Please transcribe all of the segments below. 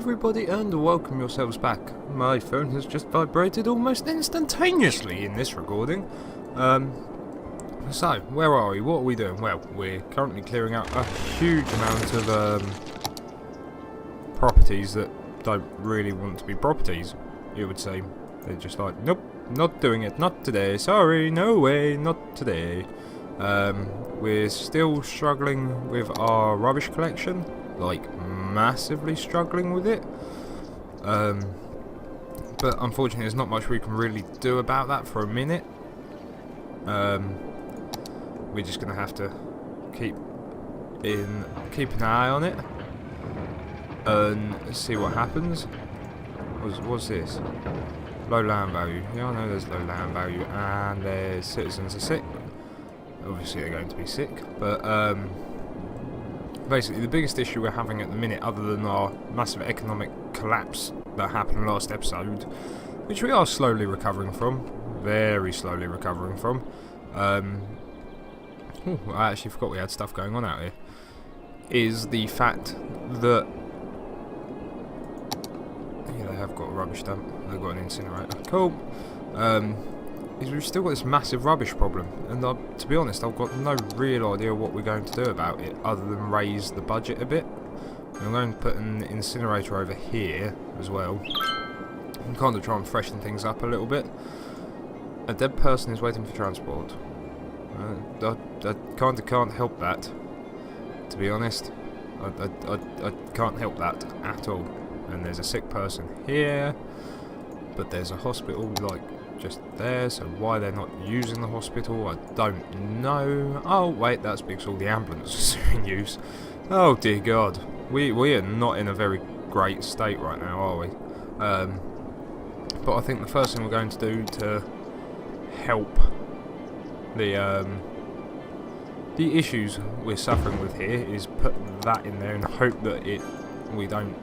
everybody, and welcome yourselves back. My phone has just vibrated almost instantaneously in this recording. So, where are we? What are we doing? Well, we're currently clearing out a huge amount of properties that don't really want to be properties, you would say. They're just like, nope, not doing it, not today, sorry, no way, not today. We're still struggling with our rubbish collection, like massively struggling with it. But unfortunately there's not much we can really do about that for a minute. We're just gonna have to keep an eye on it and see what happens. What's this? Low land value. Yeah, I know there's low land value, and there's citizens are sick. Obviously they're going to be sick, but basically the biggest issue we're having at the minute, other than our massive economic collapse that happened last episode, which we are slowly recovering from, very slowly recovering from. I actually forgot we had stuff going on out here. Is the fact that they have got a rubbish dump, they've got an incinerator. Cool. Is we've still got this massive rubbish problem, and to be honest, I've got no real idea what we're going to do about it, other than raise the budget a bit. I'm going to put an incinerator over here as well, and kind of try and freshen things up a little bit. A dead person is waiting for transport. I kind of can't help that, to be honest. I can't help that at all. And there's a sick person here, but there's a hospital like just there, so why they're not using the hospital, I don't know. Oh wait, that's because all the ambulances are in use. Oh dear God, we are not in a very great state right now, are we? But I think the first thing we're going to do to help the issues we're suffering with here is put that in there and hope that we don't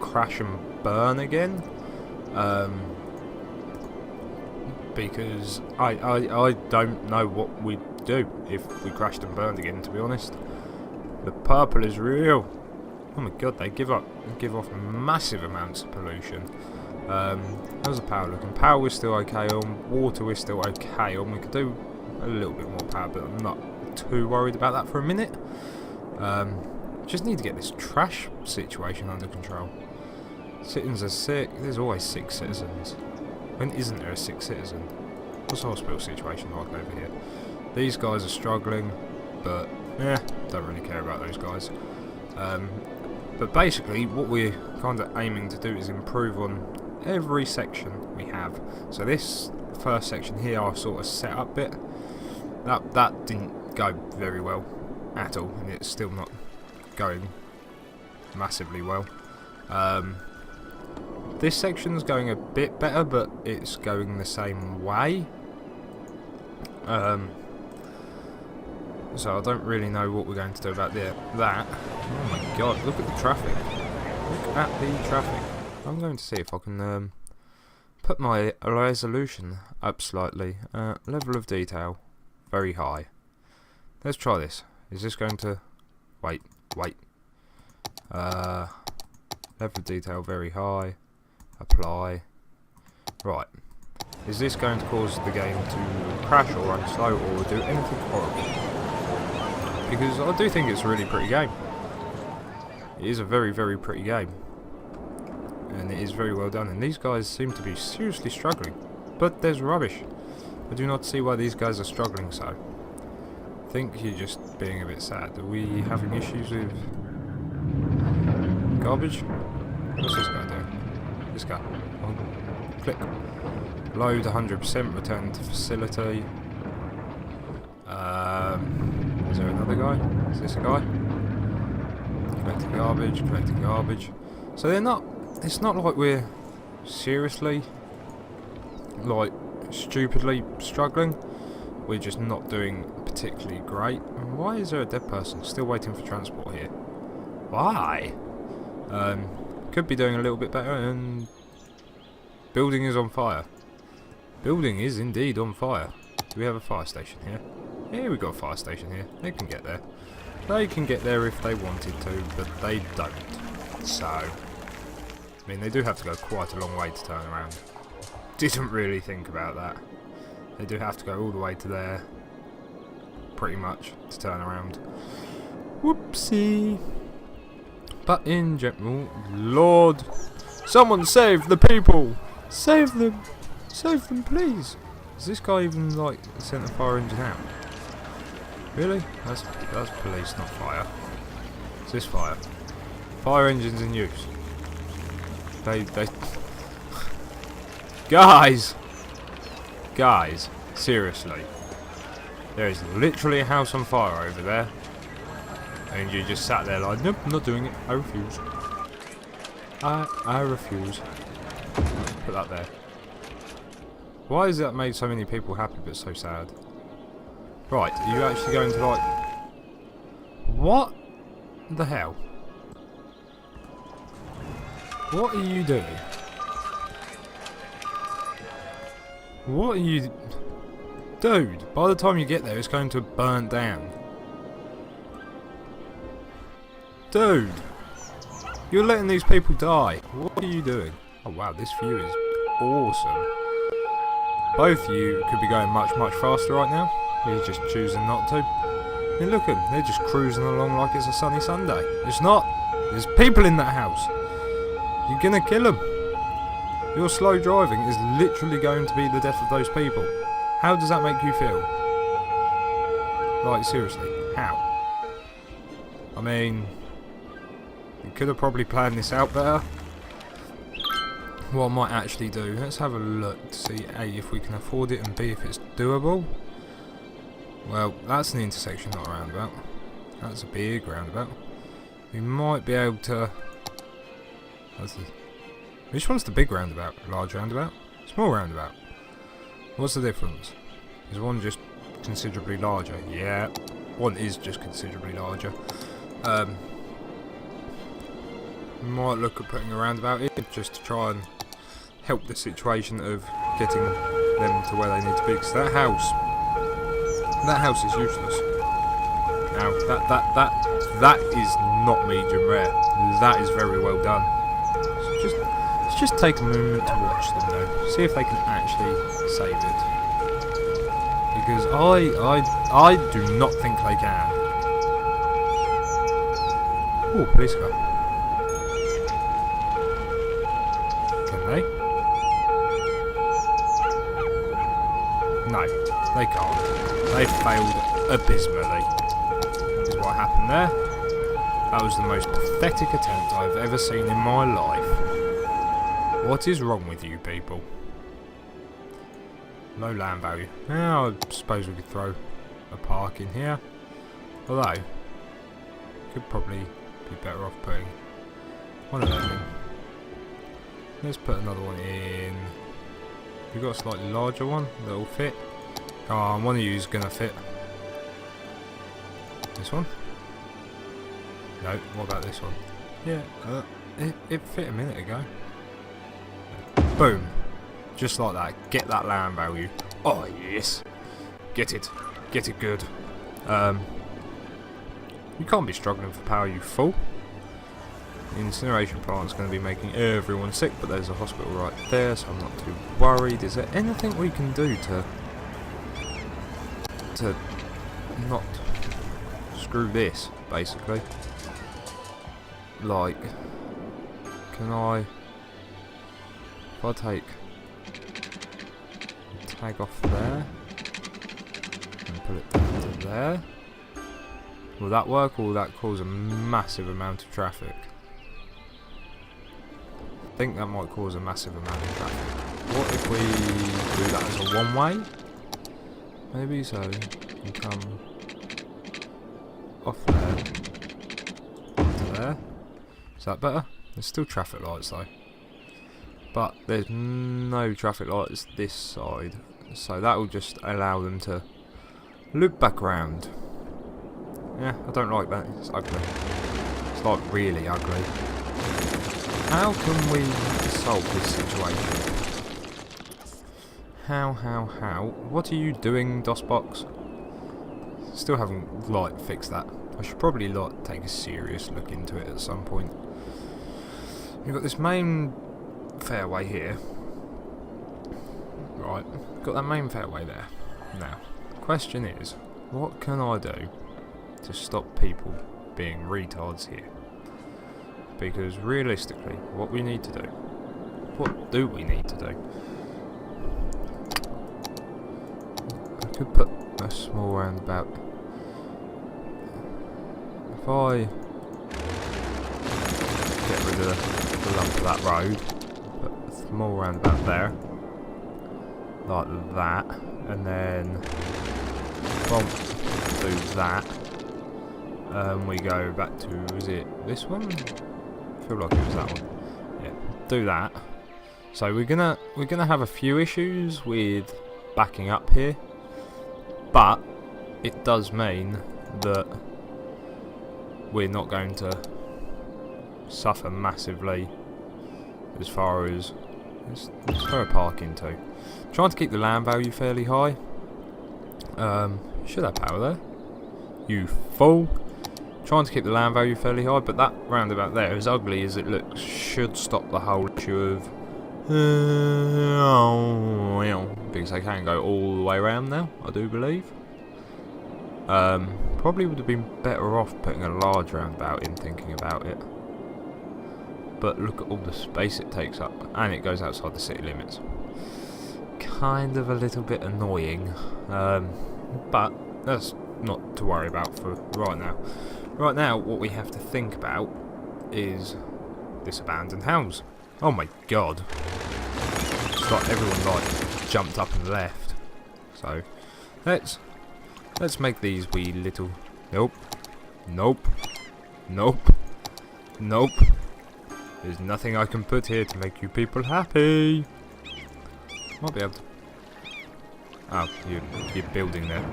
crash and burn again. Because I don't know what we'd do if we crashed and burned again, to be honest. The purple is real. Oh my God, they give off massive amounts of pollution. How's the power looking? Power we're still okay on, water we're still okay on. We could do a little bit more power, but I'm not too worried about that for a minute. Just need to get this trash situation under control. Citizens are sick. There's always sick citizens. When isn't there a sick citizen? What's the hospital situation like over here? These guys are struggling, but don't really care about those guys. But basically what we're kind of aiming to do is improve on every section we have. So this first section here, our sort of setup bit, that didn't go very well at all, and it's still not going massively well. This section's going a bit better, but it's going the same way. So I don't really know what we're going to do about that. Oh my God, look at the traffic. Look at the traffic. I'm going to see if I can put my resolution up slightly. Level of detail, very high. Let's try this. Is this going to... Wait. Level of detail, very high. Apply. Right. Is this going to cause the game to crash or run slow or do anything horrible? Because I do think it's a really pretty game. It is a very, very pretty game. And it is very well done. And these guys seem to be seriously struggling. But there's rubbish. I do not see why these guys are struggling so. I think you're just being a bit sad. Are we having issues with garbage? What's this guy doing? This guy. Click. Load 100%, return to facility. Is there another guy? Is this a guy? Collecting garbage. So it's not like we're seriously, like, stupidly struggling. We're just not doing particularly great. And why is there a dead person still waiting for transport here? Why? Could be doing a little bit better, and building is on fire. Building is indeed on fire. Do we have a fire station here? Yeah, we've got a fire station here. They can get there. They can get there if they wanted to, but they don't. So, I mean, they do have to go quite a long way to turn around. Didn't really think about that. They do have to go all the way to there, pretty much, to turn around. Whoopsie. But in general, Lord, someone save the people! Save them! Save them, please! Is this guy even, like, sent the fire engine out? Really? That's police, not fire. Is this fire? Fire engines in use. They Guys! Guys, seriously. There is literally a house on fire over there. And you just sat there like, nope, not doing it. I refuse. I refuse. Put that there. Why has that made so many people happy but so sad? Right, are you actually going to like... What the hell? What are you doing? What are you... Dude, by the time you get there it's going to burn down. Dude! You're letting these people die. What are you doing? Oh wow, this view is awesome. Both of you could be going much faster right now. You're just choosing not to. I mean, look at them, they're just cruising along like it's a sunny Sunday. It's not. There's people in that house. You're gonna kill them. Your slow driving is literally going to be the death of those people. How does that make you feel? Like, seriously, how? I mean, you could have probably planned this out better. What I might actually do, let's have a look to see A, if we can afford it, and B, if it's doable. Well, that's an intersection, not a roundabout. That's a big roundabout. We might be able to... Which one's the big roundabout? Large roundabout? Small roundabout? What's the difference? Is one just considerably larger? Yeah, one is just considerably larger. We might look at putting a roundabout in just to try and help the situation of getting them to where they need to be. Because that house is useless. Now that is not medium rare. That is very well done. So let's just take a moment to watch them though. See if they can actually save it. Because I do not think they can. Oh, police car. Can they? No, they can't. They failed abysmally. Is what happened there. That was the most pathetic attempt I've ever seen in my life. What is wrong with you people? Low land value. Yeah, I suppose we could throw a park in here. Although, could probably be better off putting one of them in. Let's put another one in. We've got a slightly larger one that will fit. Oh, one of you is going to fit. This one? No, what about this one? Yeah, it fit a minute ago. Boom. Just like that. Get that land value. Oh, yes. Get it. Get it good. You can't be struggling for power, you fool. The incineration plant's going to be making everyone sick, but there's a hospital right there, so I'm not too worried. Is there anything we can do to not screw this, basically? Like, can I... If I take... tag off there and put it down to there, will that work, or will that cause a massive amount of traffic? I think that might cause a massive amount of traffic. What if we do that as a one-way? Maybe so. You come off there to there. Is that better? There's still traffic lights though, but there's no traffic lights this side, so that will just allow them to loop back around. Yeah, I don't like that. It's ugly. It's like really ugly. How can we solve this situation? How? What are you doing, DOSBox? Still haven't, like, fixed that. I should probably, like, take a serious look into it at some point. You've got this main fairway here. Right, got that main fairway there. Now, question is, what can I do to stop people being retards here? Because realistically, what we need to do, what do we need to do? I could put a small roundabout. If I get rid of the lump of that road, put a small roundabout there, like that, and then bump do that. We go back to, is it this one? I feel like it was that one. Yeah, do that. So we're gonna have a few issues with backing up here, but it does mean that we're not going to suffer massively as far as parking too. Trying to keep the land value fairly high. Should have power there. You fool. Trying to keep the land value fairly high, but that roundabout there, as ugly as it looks, should stop the whole issue of because they can go all the way around now, I do believe. Probably would have been better off putting a large roundabout in, thinking about it. But look at all the space it takes up, and it goes outside the city limits. Kind of a little bit annoying, but that's not to worry about for right now. Right now, what we have to think about is this abandoned house. Oh my god! It's like everyone like jumped up and left. So let's make these wee little. Nope. Nope. Nope. Nope. There's nothing I can put here to make you people happy. Might be able to. Oh, you're building there.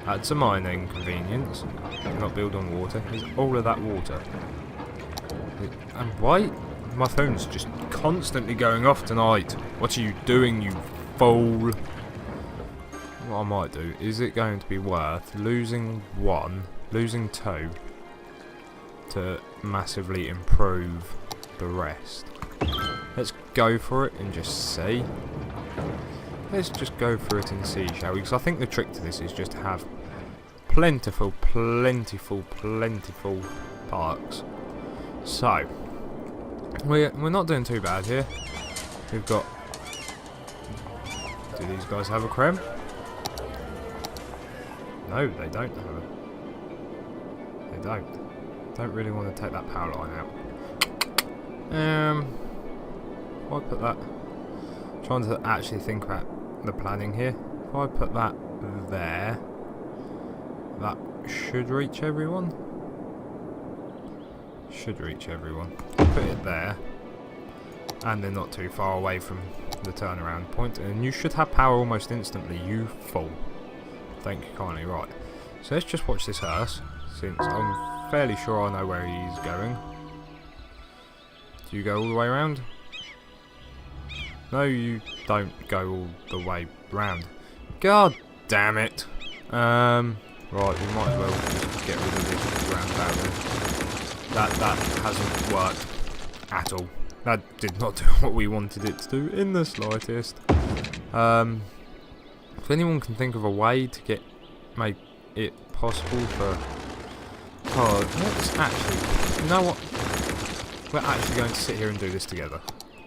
That's a minor inconvenience. You're not build on water. There's all of that water. And why? My phone's just constantly going off tonight. What are you doing, you fool? What I might do, is it going to be worth losing one, losing two, to massively improve the rest? Let's go for it and just see. Let's just go for it and see, shall we? Because I think the trick to this is just to have plentiful parks. So, we're not doing too bad here. We've got... Do these guys have a creme? No, they don't have a... They don't. Don't really want to take that power line out. Why put that... Trying to actually think about the planning here. If I put that there, that should reach everyone. Should reach everyone. Put it there, and they're not too far away from the turnaround point, and you should have power almost instantly, you fool. Thank you kindly. Right, so let's just watch this hearse, since I'm fairly sure I know where he's going. Do you go all the way around? No, you don't go all the way round. God damn it. Right, we might as well just get rid of this roundabout then. That hasn't worked at all. That did not do what we wanted it to do in the slightest. If anyone can think of a way to make it possible for... Oh, let's actually... You know what? We're actually going to sit here and do this together.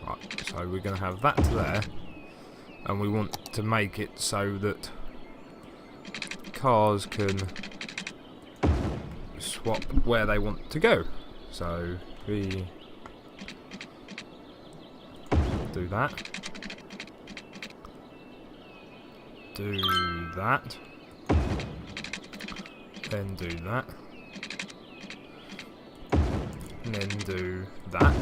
Right, so we're going to have that to there, and we want to make it so that cars can swap where they want to go. So we do that, then do that, and then do that.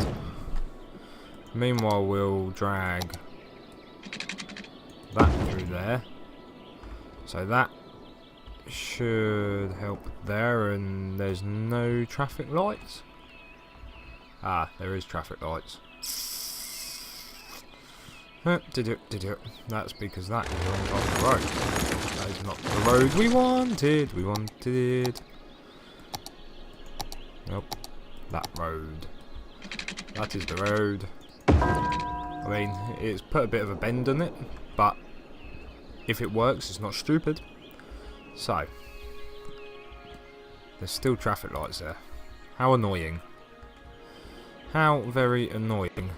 Meanwhile, we'll drag that through there. So that should help there, and there's no traffic lights. Ah, there is traffic lights. Did it. That's because that is on top of the road. That is not the road we wanted. We wanted... Nope. That road. That is the road. I mean, it's put a bit of a bend in it, but if it works, it's not stupid. So, there's still traffic lights there. How annoying. How very annoying.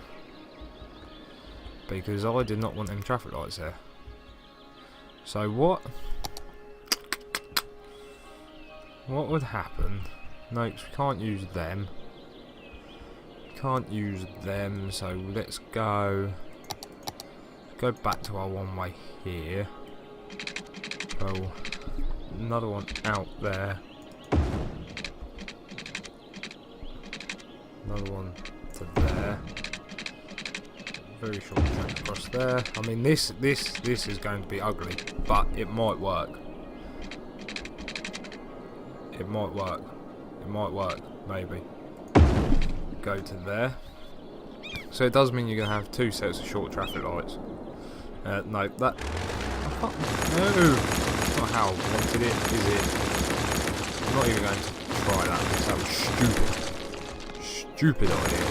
Because I did not want them traffic lights there. So what would happen? No, 'cause we can't use them. Can't use them, so let's go back to our one way here. Oh, another one out there. Another one to there. Very short track across there. I mean, this is going to be ugly, but it might work. It might work. It might work, maybe. Go to there. So it does mean you're going to have two sets of short traffic lights. No, that... I can't... No! That's not how I wanted it, is it? I'm not even going to try that, because that was stupid. Stupid idea.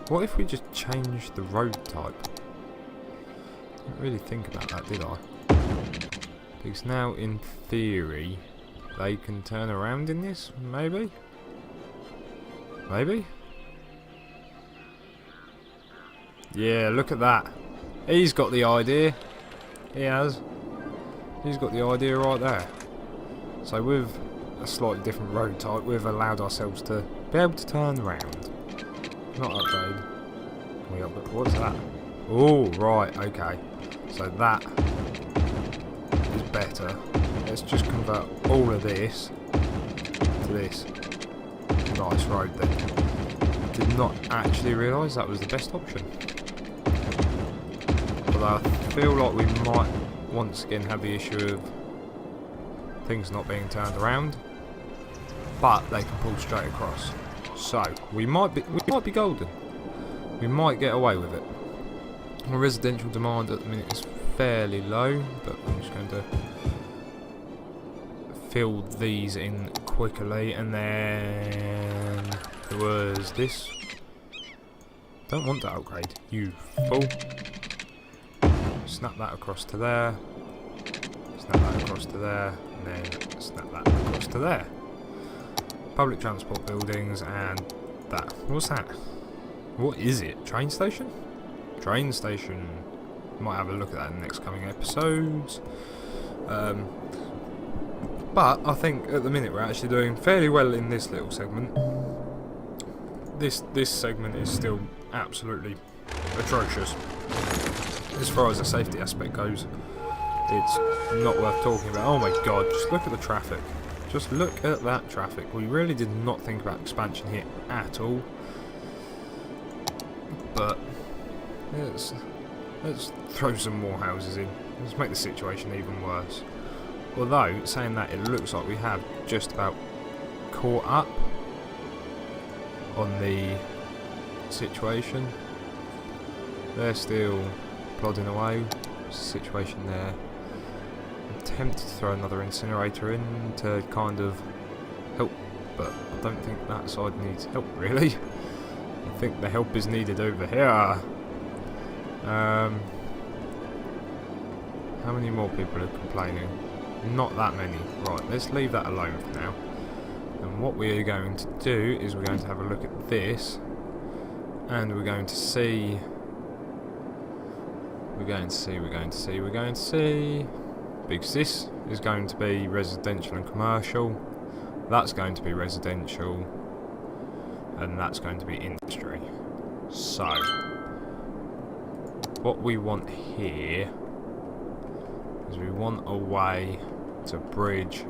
What if we just change the road type? Didn't really think about that, did I? Because now, in theory, they can turn around in this, maybe? Maybe? Yeah, look at that. He's got the idea. He has. He's got the idea right there. So with a slightly different road type, we've allowed ourselves to be able to turn around. Not upgrade. We upgrade. What's that? Oh, right, okay. So that is better. Let's just convert all of this to this. Nice road then. Did not actually realise that was the best option. Although I feel like we might once again have the issue of things not being turned around, but they can pull straight across. So we might be golden. We might get away with it. Our residential demand at the minute is fairly low, but I'm just going to fill these in quickly, and then there was this. Don't want to upgrade, you fool. Snap that across to there. Snap that across to there, and then snap that across to there. Public transport buildings and that. What's that? What is it? Train station? Train station. Might have a look at that in the next coming episodes. But I think at the minute we're actually doing fairly well in this little segment. This segment is still absolutely atrocious. As far as the safety aspect goes, it's not worth talking about. Oh my god, just look at the traffic. Just look at that traffic. We really did not think about expansion here at all. But let's throw some more houses in. Let's make the situation even worse. Although, saying that, it looks like we have just about caught up on the situation. They're still plodding away. Situation there. I'm tempted to throw another incinerator in to kind of help, but I don't think that side needs help really. I think the help is needed over here. How many more people are complaining? Not that many. Right, let's leave that alone for now. And what we are going to do is we're going to have a look at this, and we're going to see. We're going to see. Because this is going to be residential and commercial. That's going to be residential. And that's going to be industry. So, what we want here is we want a way to bridge.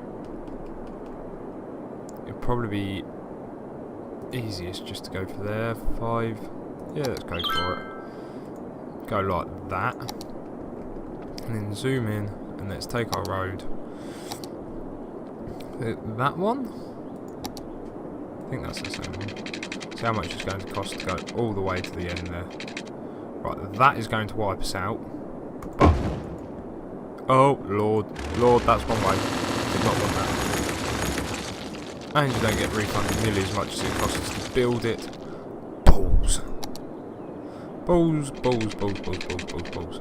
It'd probably be easiest just to go for there. 5. Yeah, let's go for it. Go like that. And then zoom in. And let's take our road. That one? I think that's the same one. See how much it's going to cost to go all the way to the end there. Right, that is going to wipe us out. But, oh Lord, that's one way. Did not want and you don't get refunded nearly as much as it costs us to build it. Balls. Balls, balls, balls, balls, balls, balls, balls.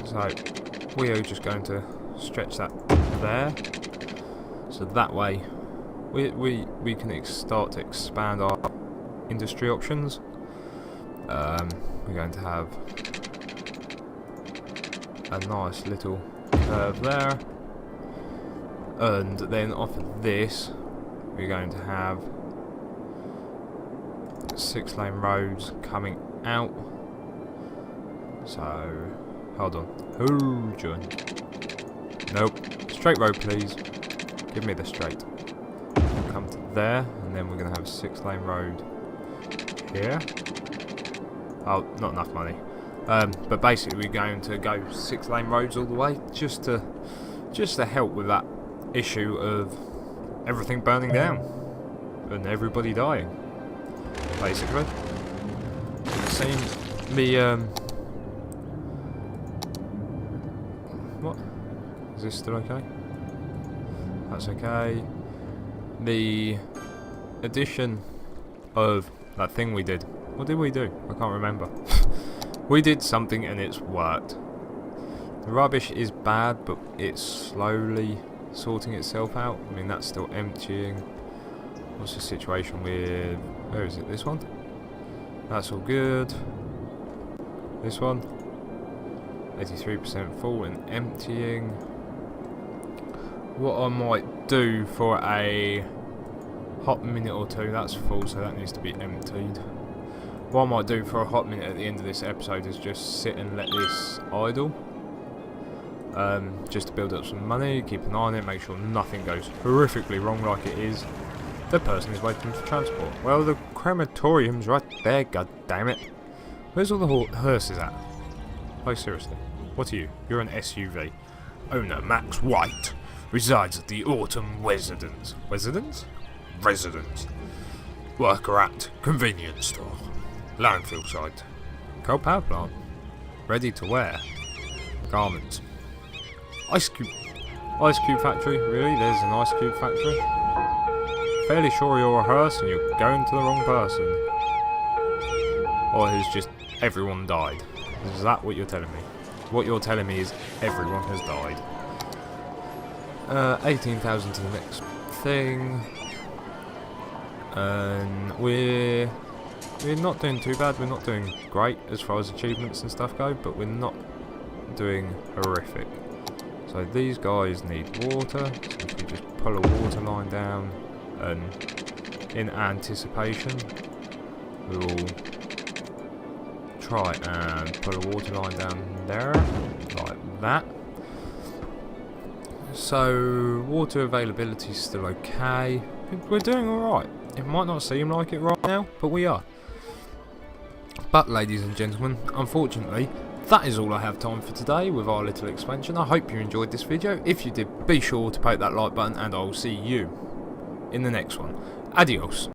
So, we are just going to stretch that there. So that way, we can start to expand our industry options. We're going to have a nice little curve there. And then off of this, we're going to have 6-lane roads coming out. So, hold on. Nope. Straight road, please. Give me the straight. We'll come to there, and then we're going to have a 6-lane road here. Oh, not enough money. But basically, we're going to go 6-lane roads all the way, just to help with that issue of everything burning down and everybody dying. Basically, what? Is this still okay? That's okay. The addition of that thing we did. What did we do? I can't remember. We did something and it's worked. The rubbish is bad, but it's slowly sorting itself out. I mean, that's still emptying. What's the situation with... Where is it? This one? That's all good. This one? 83% full and emptying. What I might do for a hot minute or two, that's full, so that needs to be emptied. What I might do for a hot minute at the end of this episode is just sit and let this idle. Just to build up some money, keep an eye on it, make sure nothing goes horrifically wrong like it is. The person is waiting for transport. Well, the crematorium's right there, god damn it. Where's all the hearses at? Oh, seriously. What are you? You're an SUV. Owner Max White resides at the Autumn Residence. Residence? Residence. Worker at convenience store. Landfill site. Coal power plant. Ready to wear. Garments. Ice cube factory? Really? There's an ice cube factory? Fairly sure you're a hearse and you're going to the wrong person. Or has just everyone died? Is that what you're telling me? What you're telling me is everyone has died. 18,000 to the next thing. And we're not doing too bad. We're not doing great as far as achievements and stuff go, but we're not doing horrific. So these guys need water, so if we just pull a water line down, and in anticipation, we will try and pull a water line down there, like that. So water availability is still okay. We're doing alright. It might not seem like it right now, but we are. But ladies and gentlemen, unfortunately, that is all I have time for today with our little expansion. I hope you enjoyed this video. If you did, be sure to poke that like button and I will see you in the next one. Adios.